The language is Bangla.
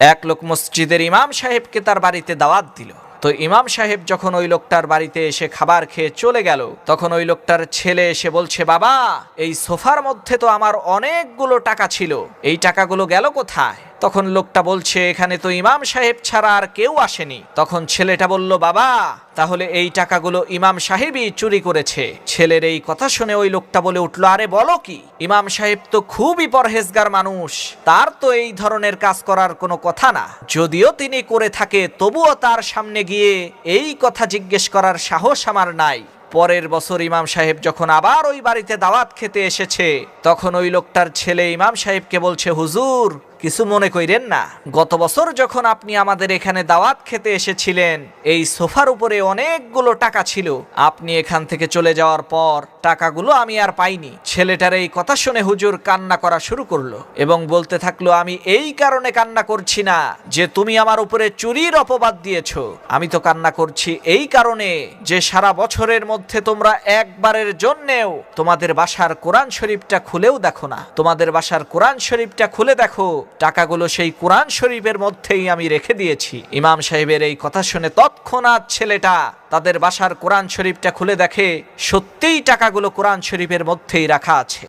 এক লোক মসজিদের ইমাম সাহেবকে তার বাড়িতে দাওয়াত দিল। তো ইমাম সাহেব যখন ওই লোকটার বাড়িতে এসে খাবার খেয়ে চলে গেল, তখন ওই লোকটার ছেলে এসে বলছে, বাবা, এই সোফার মধ্যে তো আমার অনেকগুলো টাকা ছিল, এই টাকাগুলো গেল কোথায়? তখন লোকটা বলছে, এখানে তো ইমাম সাহেব ছাড়া আর কেউ আসেনি। তখন ছেলেটা বলল, বাবা, তাহলে এই টাকাগুলো ইমাম সাহেবই চুরি করেছে। ছেলের এই কথা শুনে ওই লোকটা বলে উঠল, আরে বলো কি, ইমাম সাহেব তো খুবই পরহেজগার মানুষ, তার তো এই ধরনের কাজ করার কোনো কথা না। যদিও তিনি করে থাকে, তবুও তার সামনে গিয়ে এই কথা জিজ্ঞেস করার সাহস আমার নাই। পরের বছর ইমাম সাহেব যখন আবার ওই বাড়িতে দাওয়াত খেতে এসেছে, তখন ওই লোকটার ছেলে ইমাম সাহেবকে বলছে, হুজুর, কিছু মনে কইরেন না, গত বছর যখন আপনি আমাদের এখানে দাওয়াত খেতে এসেছিলেন, এই সোফার উপরে অনেকগুলো টাকা ছিল, আপনি এখান থেকে চলে যাওয়ার পর টাকাগুলো আমি আর পাইনি। ছেলেটার এই কথা শুনে হুজুর কান্না করা শুরু করলো এবং বলতে থাকলো, আমি এই কারণে কান্না করছি না যে তুমি আমার উপরে চুরির অপবাদ দিয়েছো, আমি তো কান্না করছি এই কারণে যে সারা বছরের মধ্যে তোমরা একবারের জন্যেও তোমাদের বাসার কোরআন শরীফটা খুলেও দেখো না। তোমাদের বাসার কোরআন শরীফটা খুলে দেখো, টাকাগুলো সেই কোরআন শরীফের মধ্যেই আমি রেখে দিয়েছি। ইমাম সাহেবের এই কথা শুনে তৎক্ষণাৎ ছেলেটা তাদের বাসার কোরআন শরীফটা খুলে দেখে, সত্যিই টাকাগুলো কোরআন শরীফের মধ্যেই রাখা আছে।